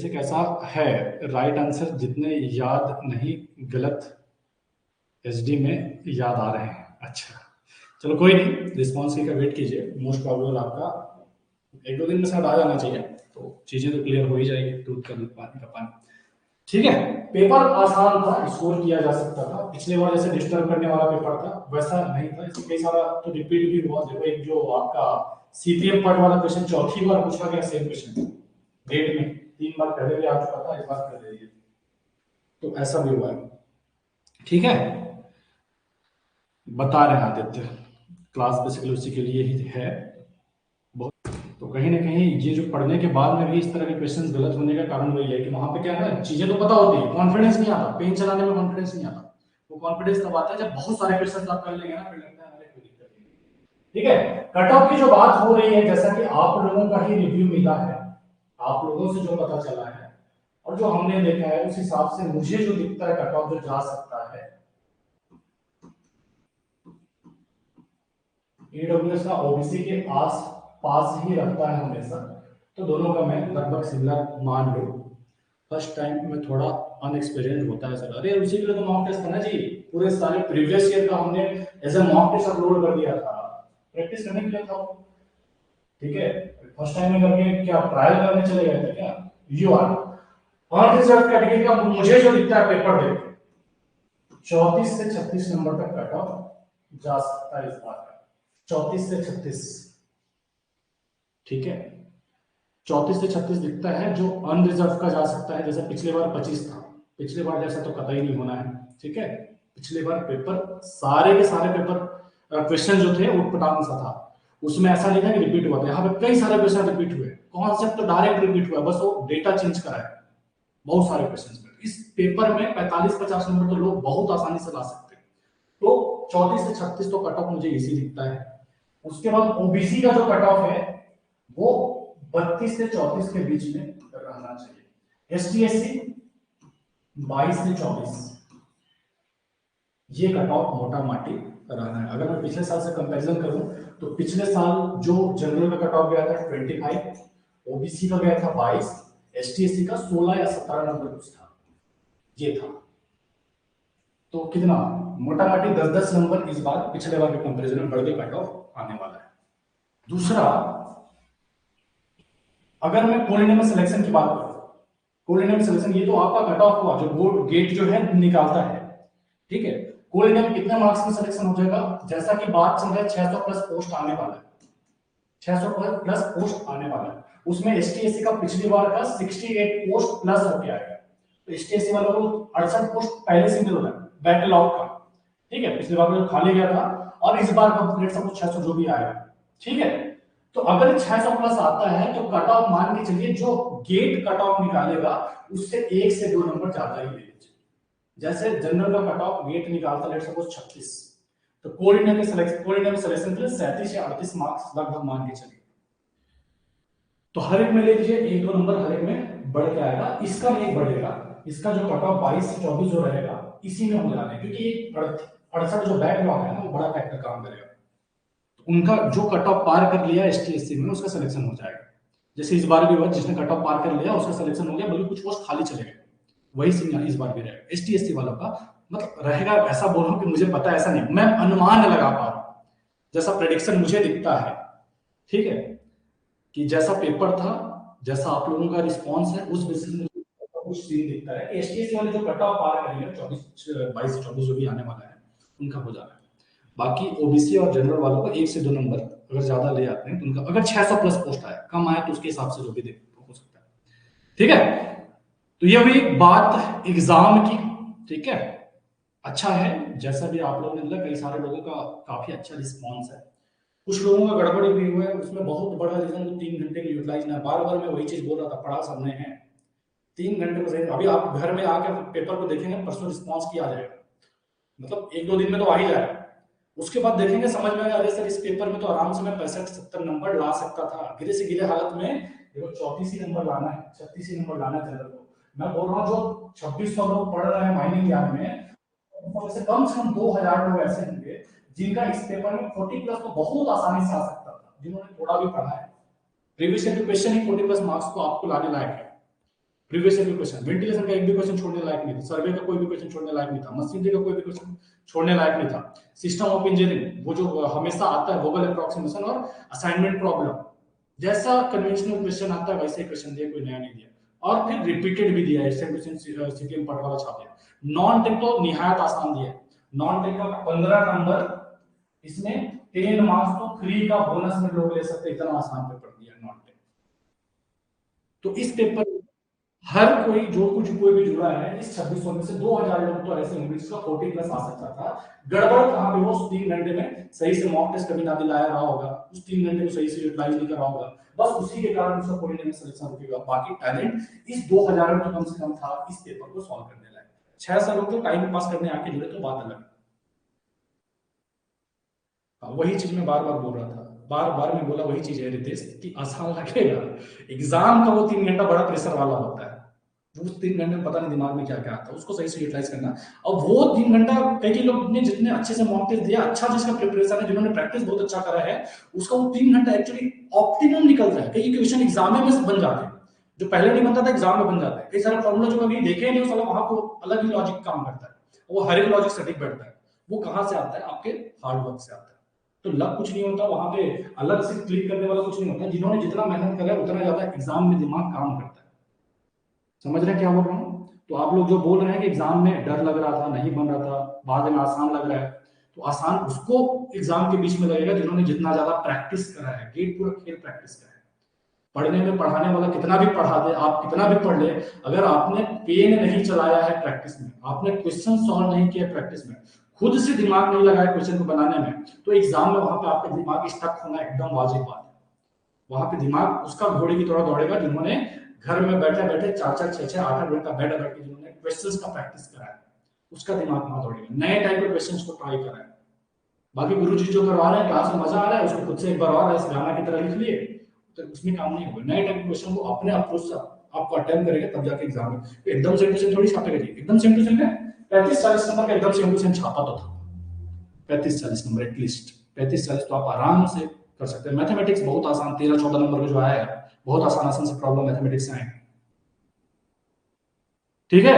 एक ऐसा है राइट आंसर जितने याद नहीं गलत एचडी में याद आ रहे हैं। अच्छा चलो कोई नहीं, रिस्पॉन्स की का वेट कीजिए, मोस्ट प्रॉबेबल आपका 1-2 दिन में शायद आ जाना चाहिए, तो चीजें तो क्लियर हो ही जाएगी, दूध का दूध पानी का पानी। ठीक है, पेपर आसान था, स्कोर किया जा सकता था। पिछले बार जैसे डिस्टर्ब करने वाला पेपर था वैसा नहीं था, इसमें कई सारा तो रिपीट भी हुआ। देखो एक जो आपका सीपीएम पार्ट वाला क्वेश्चन चौथी बार पूछा गया, सेम क्वेश्चन डेट में 3 बार पहले भी आ चुका था, इस बार कर दे दिया, तो ऐसा भी हुआ है। ठीक है, बता रहे हैं आदित्य, क्लास बेसिकली उसी के लिए ही है। तो कहीं ना कहीं ये जो पढ़ने के बाद में भी इस तरह के क्वेश्चंस गलत होने का कारण वही है कि वहां पे क्या है ना, चीजें तो पता होती है, कॉन्फिडेंस नहीं आता, पेन चलाने में कॉन्फिडेंस नहीं आता। वो कॉन्फिडेंस तब आता है जब बहुत सारे क्वेश्चंस आप कर लेंगे ना, फिर लगता है अरे कोई दिक्कत नहीं। ठीक है, कट ऑफ की जो बात हो रही है, जैसा कि आप लोगों का ही रिव्यू मिला है, आप लोगों से जो पता चला है और जो हमने देखा है, उस हिसाब से मुझे जो दिखता है कट ऑफ जो जा सकता है ईडब्ल्यूएस का ओबीसी के आस पास ही रहता है हमेशा, तो दोनों का मैं लगभग सिमिलर मान लूं। फर्स्ट टाइम में थोड़ा अनएक्सपीरियंस होता है सर, अरे उसी के लिए तो मॉक टेस्ट था ना जी, पूरे सारे प्रीवियस ईयर का हमने as a mock test upload कर दिया था, प्रैक्टिस करने के लिए था। ठीक है, फर्स्ट टाइम में करके क्या ट्रायल करने चले गए थे क्या? यू आर अनरिजर्व कैटेगरी का मुझे जो दिखता है पेपर देख 34 से 36 नंबर तक कट ऑफ जा सकता है इस बार का, 34 से 36। ठीक है, 34 से 36 दिखता है, जो अनरिजर्व का जा सकता है, जैसे पिछले बार 25 था, पिछले बार जैसा तो कतई नहीं होना है। ठीक है, पिछले बार पेपर सारे के सारे पेपर क्वेश्चन जो थे उटपटांग सा था, उसमें ऐसा नहीं था कि रिपीट हुआ था, यहाँ पे कई सारे क्वेश्चन रिपीट हुए, कॉन्सेप्ट तो डायरेक्ट रिपीट हुआ, बस वो डेटा चेंज करा है बहुत सारे क्वेश्चन में। इस पेपर में 45-50 नंबर तो लोग बहुत आसानी से ला सकते हैं, तो 34 से 36 तो कट ऑफ मुझे इजी दिखता है। उसके बाद ओबीसी का जो कट ऑफ है वो 32 से 34 के बीच में रहना चाहिए। एसटीएससी 22 से 24, ये कट ऑफ मोटा माटी रहना है। अगर मैं पिछले साल से कंपैरिजन करूं तो पिछले साल जो जनरल का कट ऑफ गया था 25, ओबीसी का गया था 22, एसटीएससी का 16 या 17 नंबर कुछ था, ये था। तो कितना मोटा माटी 10-10 नंबर इस बार पिछले बार के कंपैरिजन में बढ़ के कट ऑफ आने वाला है। दूसरा, अगर मैं कोलिनियम सिलेक्शन की बात करूं, कोलिनियम सिलेक्शन ये तो आपका कट ऑफ हुआ, जो बोर्ड गेट जो है निकालता है। ठीक है, कोलिनियम कितने मार्क्स में सिलेक्शन हो जाएगा, जैसा कि बात चल रहा है 600 प्लस पोस्ट आने वाला है, 600 प्लस पोस्ट आने वाला है, उसमें एसटीएससी का पिछली बार का 68 पोस्ट प्लस होके आएगा, तो एसटीएससी वालों को 68 पोस्ट पहले से मिल रहा है बैकलॉग का। ठीक है, पिछली बार में खाली गया था और इस बार का लेट सपोज 600 जो भी आएगा। ठीक है, तो अगर 600 प्लस आता है तो कट ऑफ मान के चलिए जो गेट कट ऑफ निकालेगा उससे 1 से 2 नंबर ज्यादा ही ले लीजिए। जैसे जनरल का कट ऑफ गेट निकालता लेट सपोज 36, तो कोलिनियम के सिलेक्शन के लिए 37 या 38 मार्क्स लगभग मान के चलिए, तो हर एक में ले लीजिए 1-2 नंबर हर एक में बढ़ के आएगा, इसका नहीं बढ़ेगा, इसका जो कट ऑफ 22 से 24 जो रहेगा इसी में हो जाना है, क्योंकि 68 जो बैकलॉग है ना वो बड़ा फैक्टर काम करेगा, उनका जो कट ऑफ पार कर लिया एसटीएससी में उसका सिलेक्शन हो जाएगा। जैसे इस बार भी हुआ, जिसने कट ऑफ पार कर लिया उसका सिलेक्शन हो गया, बल्कि कुछ पोस्ट खाली चले गए, वही सीन इस बार भी रहेगा एसटीएससी वालों का, मतलब रहेगा। ऐसा बोल रहा हूं कि मुझे पता ऐसा नहीं, मैं अनुमान लगा पा रहा हूं, जैसा प्रेडिक्शन मुझे दिखता है। ठीक है, कि जैसा पेपर था, जैसा आप लोगों का रिस्पॉन्स है, उस बेसिस में कुछ सीन दिखता है कि एसटीएससी वाले जो कट ऑफ पार करेंगे 22-24 जो भी आने वाला है उनका हो जाना है। बाकी ओबीसी और जनरल वालों को 1 से 2 नंबर अगर ज्यादा ले आते हैं तो उनका, अगर 600 प्लस पोस्ट आया, कम आया तो उसके हिसाब से जो भी हो सकता है। ठीक है, तो ये हुई बात एग्जाम की। ठीक है, अच्छा है जैसा भी आप लोगों ने मतलब, कई सारे लोगों का काफी अच्छा रिस्पॉन्स है, कुछ लोगों का गड़बड़ भी हुआ है, उसमें बहुत बड़ा रीजन वो 3 घंटे के यूटिलाइज ना, बार बार मैं वही चीज बोल रहा था, पढ़ा सबने है 3 घंटे में सही। अभी आप घर में आकर पेपर को देखेंगे, परसों रिस्पॉन्स किया जाएगा, मतलब 1-2 दिन में तो आ ही जाएगा, उसके बाद देखेंगे समझ में आएगा, अरे सर इस पेपर में तो आराम से मैं 65-70 नंबर ला सकता था, गिरे से गिरे हालत में देखो 34 ही नंबर लाना है, 36 ही नंबर लाना है जनरल को। मैं बोल रहा हूँ जो 2600 लोग पढ़ रहे हैं माइनिंग ज्ञान में, से कम 2000 लोग ऐसे होंगे जिनका इस पेपर में 40 प्लस तो बहुत आसानी से आ सकता था, जिन्होंने थोड़ा भी पढ़ा है। प्रीवियस ईयर के क्वेश्चन ही 40 प्लस मार्क्स को आपको लाने लायक है। प्रीवियस ईयर के क्वेश्चन, वेंटिलेशन का एक भी क्वेश्चन छोड़ने लायक नहीं था, सर्वे का कोई भी क्वेश्चन छोड़ने लायक नहीं था, मशीनरी का कोई भी क्वेश्चन छोड़ने लायक नहीं था। सिस्टम ऑफ इंजीनियरिंग वो जो हमेशा आता है वोगल अप्रोक्सीमेशन और असाइनमेंट प्रॉब्लम, जैसा कन्वेंशनल क्वेश्चन आता है वैसे ही क्वेश्चन दिया, कोई नया नहीं दिया, और फिर रिपीटेड भी दिया है, सेम क्वेश्चन सीटीएम पढ़ वाला छाप दिया। नॉन टेक तो निहायत आसान दिया है, नॉन टेक का 15 नंबर, इसमें 10 मार्क्स तो फ्री का बोनस में लोग ले सकते, इतना आसान पेपर दिया नॉन टेक। तो इस पेपर हर कोई जो कुछ कोई भी जुड़ा है, इस 2600 में से 2000 लोग तो ऐसे होंगे जिसका 40 प्लस आ सकता था। गड़बड़ कहां पे, वो 3 घंटे में सही से मॉक टेस्ट कभी ना दिलाया रहा होगा, उस 3 घंटे को सही से यूटिलाइज नहीं कर रहा होगा, बस उसी के कारण उसका कोई नहीं सिलेक्शन रुकेगा। बाकी टैलेंट इस 2000 में तो कम से कम था इस पेपर को सॉल्व करने लायक। 6 सालों तो टाइम पास करने आके जुड़े तो बात अलग। वही चीज मैं बार बार बोल रहा था, बार बार मैं बोला वही चीज है रितेश कि आसान लगेगा, एग्जाम का वो 3 घंटा बड़ा प्रेशर वाला होता है, उस 3 घंटे में पता नहीं दिमाग में क्या क्या आता है, उसको सही से यूटिलाइज करना। और वो 3 घंटा कई लोग ने जितने अच्छे से मॉक टेस्ट दिया, अच्छा जिसका प्रिपरेशन है, जिन्होंने प्रैक्टिस बहुत अच्छा करा है, उसका वो 3 घंटा एक्चुअली ऑप्टिमम निकलता है। कई क्वेश्चन एग्जाम में बन जाते हैं, जो पहले नहीं बनता था एग्जाम में बन जाता है। कई सारे फॉर्मूला जो कभी देखे नहीं, साला वहां को अलग ही लॉजिक काम करता है, वो हर एक लॉजिक सटीक बैठता है। वो कहां से आता है? आपके हार्ड वर्क से आता है। तो लक कुछ नहीं होता वहां पे, अलग से क्लिक करने वाला कुछ नहीं होता, जिन्होंने जितना मेहनत करा है उतना ज्यादा एग्जाम में दिमाग काम करता है। समझ रहे हैं क्या बोल रहा हूँ? तो आप लोग जो बोल रहे हैं कि एग्जाम में डर लग रहा था, नहीं बन रहा था, बाद में आसान लग रहा है, तो आसान उसको एग्जाम के बीच में लगेगा जिन्होंने जितना ज्यादा प्रैक्टिस करा है। गेट पूरा खेल प्रैक्टिस का है। पढ़ने में पढ़ाने वाला कितना भी पढ़ा दे, आप कितना भी पढ़ ले, अगर आपने पेन नहीं चलाया है प्रैक्टिस में, आपने क्वेश्चन सॉल्व नहीं किया प्रैक्टिस में, खुद से दिमाग नहीं लगाया क्वेश्चन को बनाने में, तो एग्जाम में वहां पे आपका दिमाग स्टक होना एकदम वाजिब बात है। वहां पे दिमाग उसका घोड़े की तरह दौड़ेगा जिन्होंने घर में बैठे बैठे 4-4, 6-6, 8-8 घंटा बैठ बैठ के जिन्होंने क्वेश्चंस का प्रैक्टिस करा है, उसका दिमाग वहां दौड़ेगा, नए टाइप के क्वेश्चंस को ट्राई करा है। बाकी गुरुजी जो करवा रहे हैं क्लास में मजा आ रहा है, उसको खुद से एक बार और ऐसे गाना की तरह लिख लिए, तो उसमें काम नहीं होगा। नए टाइप के क्वेश्चन को अपने अप्रोच से आपको अटेम्प्ट करेगा तब जाके एग्जाम में एकदम सेम टू सेम थोड़ी छापेगा जी। एकदम सेम टू सेम है 35-40 नंबर का एकदम सेम टू सेम छापा तो था, 35-40 नंबर एटलीस्ट 35-40 तो आप आराम से कर सकते हैं। मैथमेटिक्स बहुत आसान, 13-14 नंबर में जो आया है बहुत आसान आसान से प्रॉब्लम मैथमेटिक्स से आए, ठीक है।